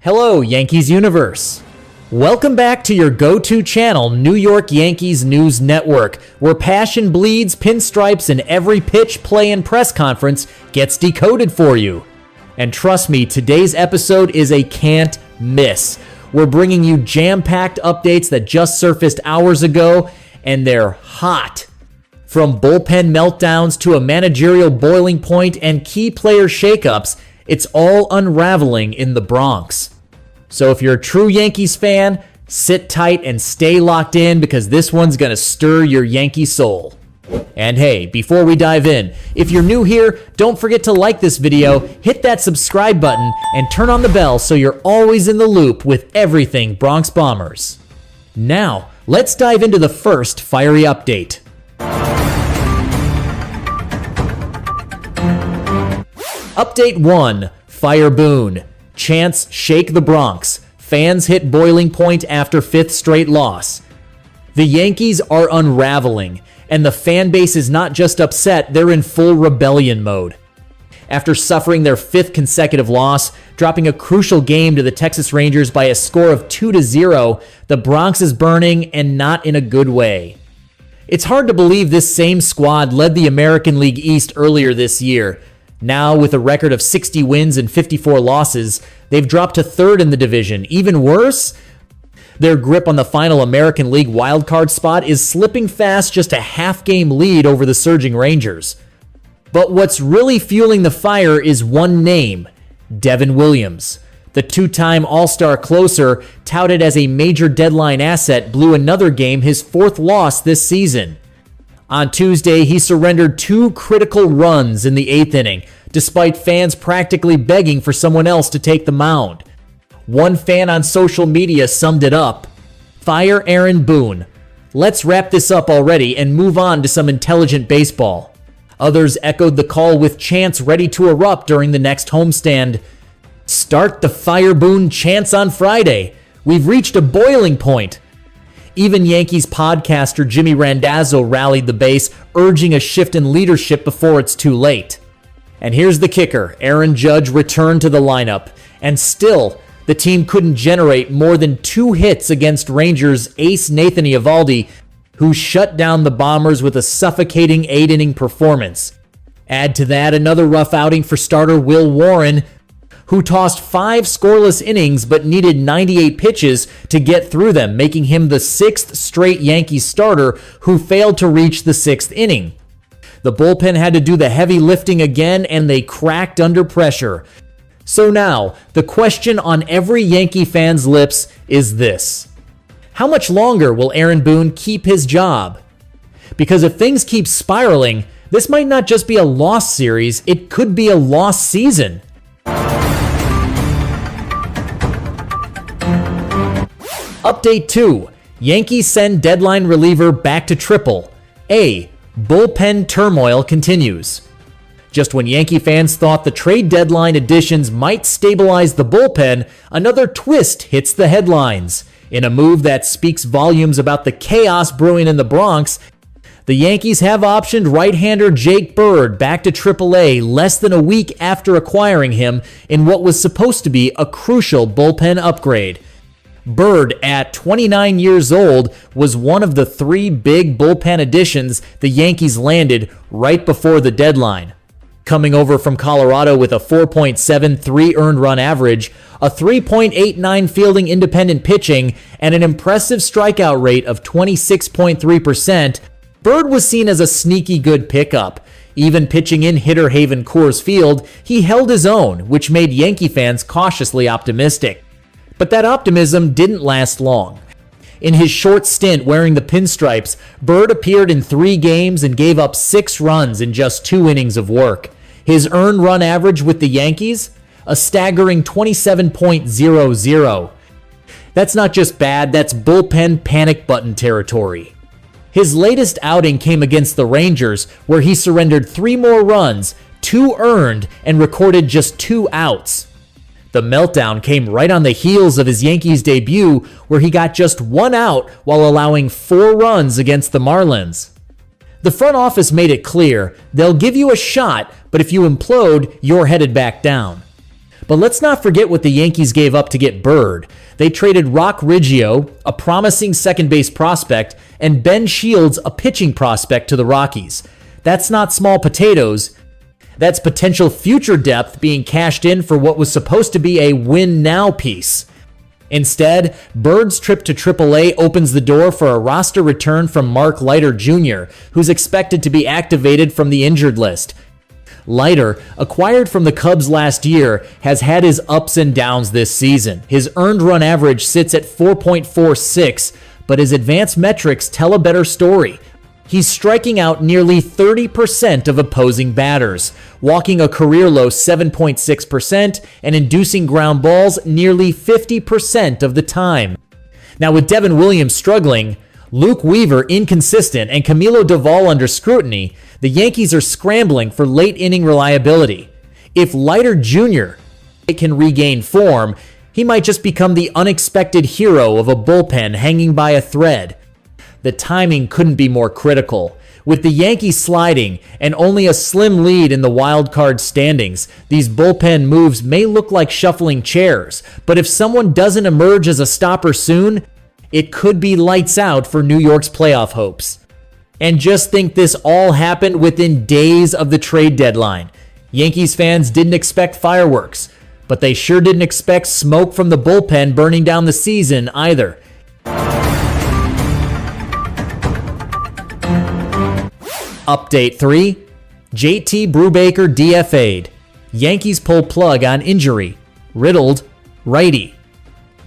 Hello, Yankees Universe. Welcome back to your go-to channel, New York Yankees News Network, where passion bleeds, pinstripes, and every pitch, play, and press conference gets decoded for you. And trust me, today's episode is a can't miss. We're bringing you jam-packed updates that just surfaced hours ago, and they're hot. From bullpen meltdowns to a managerial boiling point and key player shakeups, it's all unraveling in the Bronx. So if you're a true Yankees fan, sit tight and stay locked in because this one's gonna stir your Yankee soul. And hey, before we dive in, if you're new here, don't forget to like this video, hit that subscribe button, and turn on the bell so you're always in the loop with everything Bronx Bombers. Now, let's dive into the first fiery update. Update 1, Fire Boone. Chants shake the Bronx. Fans hit boiling point after 5th straight loss. The Yankees are unraveling, and the fan base is not just upset, they're in full rebellion mode. After suffering their 5th consecutive loss, dropping a crucial game to the Texas Rangers by a score of 2-0, the Bronx is burning and not in a good way. It's hard to believe this same squad led the American League East earlier this year. Now, with a record of 60 wins and 54 losses, they've dropped to 3rd in the division. Even worse, their grip on the final American League wildcard spot is slipping fast, just a half-game lead over the surging Rangers. But what's really fueling the fire is one name, Devin Williams. The two-time All-Star closer, touted as a major deadline asset, blew another game, his 4th loss this season. On Tuesday, he surrendered 2 critical runs in the 8th inning, despite fans practically begging for someone else to take the mound. One fan on social media summed it up: "Fire Aaron Boone. Let's wrap this up already and move on to some intelligent baseball." Others echoed the call with chants ready to erupt during the next homestand. "Start the Fire Boone chants on Friday. We've reached a boiling point." Even Yankees podcaster Jimmy Randazzo rallied the base, urging a shift in leadership before it's too late. And here's the kicker: Aaron Judge returned to the lineup, and still, the team couldn't generate more than 2 hits against Rangers ace Nathan Eovaldi, who shut down the Bombers with a suffocating 8-inning performance. Add to that another rough outing for starter Will Warren, who tossed 5 scoreless innings but needed 98 pitches to get through them, making him the 6th straight Yankees starter who failed to reach the 6th inning. The bullpen had to do the heavy lifting again, and they cracked under pressure. So now, the question on every Yankee fan's lips is this: how much longer will Aaron Boone keep his job? Because if things keep spiraling, this might not just be a lost series, it could be a lost season. Update 2. Yankees send deadline reliever back to Triple. A. Bullpen turmoil continues. Just when Yankee fans thought the trade deadline additions might stabilize the bullpen, another twist hits the headlines. In a move that speaks volumes about the chaos brewing in the Bronx, the Yankees have optioned right-hander Jake Bird back to AAA less than a week after acquiring him in what was supposed to be a crucial bullpen upgrade. Bird, at 29 years old, was one of the 3 big bullpen additions the Yankees landed right before the deadline. Coming over from Colorado with a 4.73 earned run average, a 3.89 fielding independent pitching, and an impressive strikeout rate of 26.3%, Bird was seen as a sneaky good pickup. Even pitching in hitter haven Coors Field, he held his own, which made Yankee fans cautiously optimistic. But that optimism didn't last long. In his short stint wearing the pinstripes, Bird appeared in 3 games and gave up 6 runs in just 2 innings of work. His earned run average with the Yankees? A staggering 27.00. That's not just bad, that's bullpen panic button territory. His latest outing came against the Rangers, where he surrendered 3 more runs, 2 earned, and recorded just 2 outs. The meltdown came right on the heels of his Yankees debut, where he got just 1 out while allowing 4 runs against the Marlins. The front office made it clear they'll give you a shot, but if you implode, you're headed back down. But let's not forget what the Yankees gave up to get Bird. They traded Rock Riggio, a promising second base prospect, and Ben Shields, a pitching prospect, to the Rockies. That's not small potatoes. That's potential future depth being cashed in for what was supposed to be a win-now piece. Instead, Bird's trip to AAA opens the door for a roster return from Mark Leiter Jr., who's expected to be activated from the injured list. Leiter, acquired from the Cubs last year, has had his ups and downs this season. His earned run average sits at 4.46, but his advanced metrics tell a better story. He's striking out nearly 30% of opposing batters, walking a career-low 7.6% and inducing ground balls nearly 50% of the time. Now, with Devin Williams struggling, Luke Weaver inconsistent, and Camilo Doval under scrutiny, the Yankees are scrambling for late-inning reliability. If Leiter Jr. can regain form, he might just become the unexpected hero of a bullpen hanging by a thread. The timing couldn't be more critical. With the Yankees sliding and only a slim lead in the wild card standings, these bullpen moves may look like shuffling chairs, but if someone doesn't emerge as a stopper soon, it could be lights out for New York's playoff hopes. And just think this all happened within days of the trade deadline. Yankees fans didn't expect fireworks, but they sure didn't expect smoke from the bullpen burning down the season either. Update 3. JT Brubaker DFA'd. Yankees pull plug on injury. Riddled righty.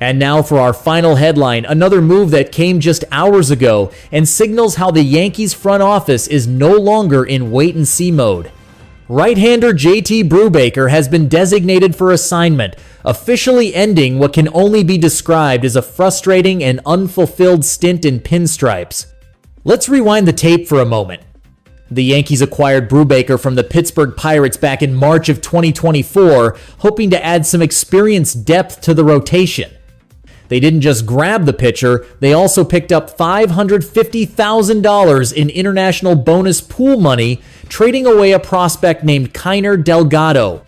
And now for our final headline, another move that came just hours ago and signals how the Yankees front office is no longer in wait-and-see mode. Right-hander JT Brubaker has been designated for assignment, officially ending what can only be described as a frustrating and unfulfilled stint in pinstripes. Let's rewind the tape for a moment. The Yankees acquired Brubaker from the Pittsburgh Pirates back in March of 2024, hoping to add some experienced depth to the rotation. They didn't just grab the pitcher, they also picked up $550,000 in international bonus pool money, trading away a prospect named Kiner Delgado.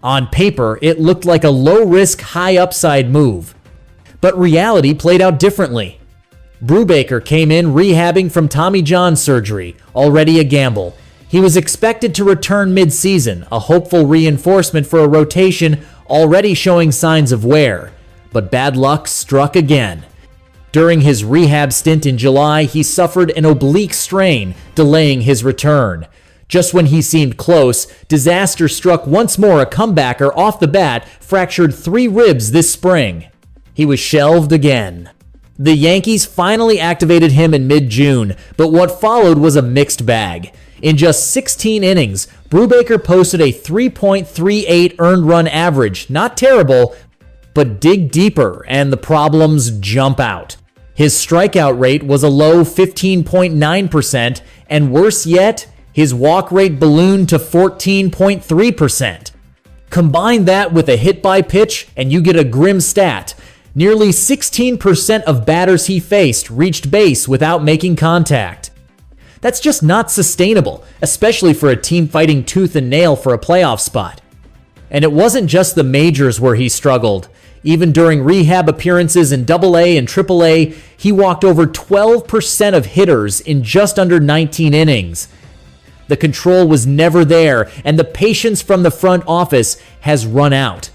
On paper, it looked like a low-risk, high-upside move. But reality played out differently. Brubaker came in rehabbing from Tommy John surgery, already a gamble. He was expected to return mid-season, a hopeful reinforcement for a rotation already showing signs of wear. But bad luck struck again. During his rehab stint in July, he suffered an oblique strain, delaying his return. Just when he seemed close, disaster struck once more. A comebacker off the bat fractured 3 ribs this spring. He was shelved again. The Yankees finally activated him in mid-June, but what followed was a mixed bag. In just 16 innings, Brubaker posted a 3.38 earned run average. Not terrible, but dig deeper and the problems jump out. His strikeout rate was a low 15.9%, and worse yet, his walk rate ballooned to 14.3%. Combine that with a hit by pitch, and you get a grim stat. Nearly 16% of batters he faced reached base without making contact. That's just not sustainable, especially for a team fighting tooth and nail for a playoff spot. And it wasn't just the majors where he struggled. Even during rehab appearances in AA and AAA, he walked over 12% of hitters in just under 19 innings. The control was never there, and the patience from the front office has run out.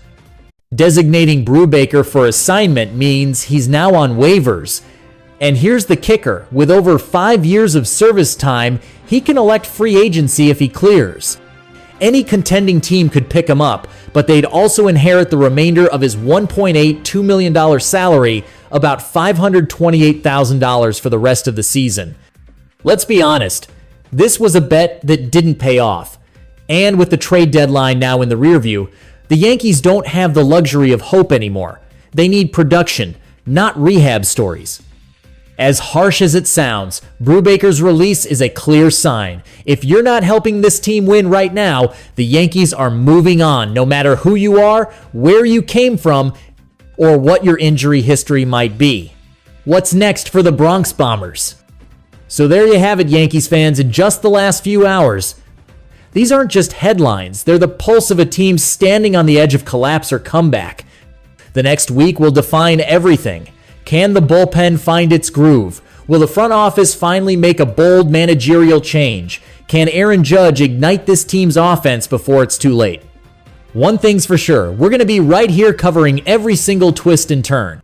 Designating Brubaker for assignment means he's now on waivers. And here's the kicker. With over 5 years of service time, he can elect free agency if he clears. Any contending team could pick him up, but they'd also inherit the remainder of his $1.82 million salary, about $528,000 for the rest of the season. Let's be honest, this was a bet that didn't pay off. And with the trade deadline now in the rearview, the Yankees don't have the luxury of hope anymore. They need production, not rehab stories. As harsh as it sounds, Brubaker's release is a clear sign. If you're not helping this team win right now, the Yankees are moving on, no matter who you are, where you came from, or what your injury history might be. What's next for the Bronx Bombers? So there you have it, Yankees fans. In just the last few hours, These aren't just headlines, they're the pulse of a team standing on the edge of collapse or comeback. The next week will define everything. Can the bullpen find its groove? Will the front office finally make a bold managerial change? Can Aaron Judge ignite this team's offense before it's too late? One thing's for sure, we're going to be right here covering every single twist and turn.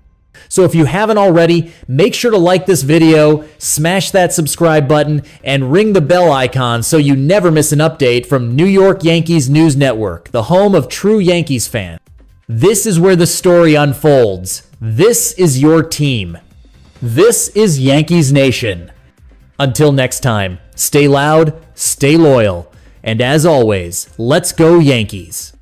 So if you haven't already, make sure to like this video, smash that subscribe button, and ring the bell icon so you never miss an update from New York Yankees News Network, the home of true Yankees fans. This is where the story unfolds. This is your team. This is Yankees Nation. Until next time, stay loud, stay loyal, and as always, let's go Yankees.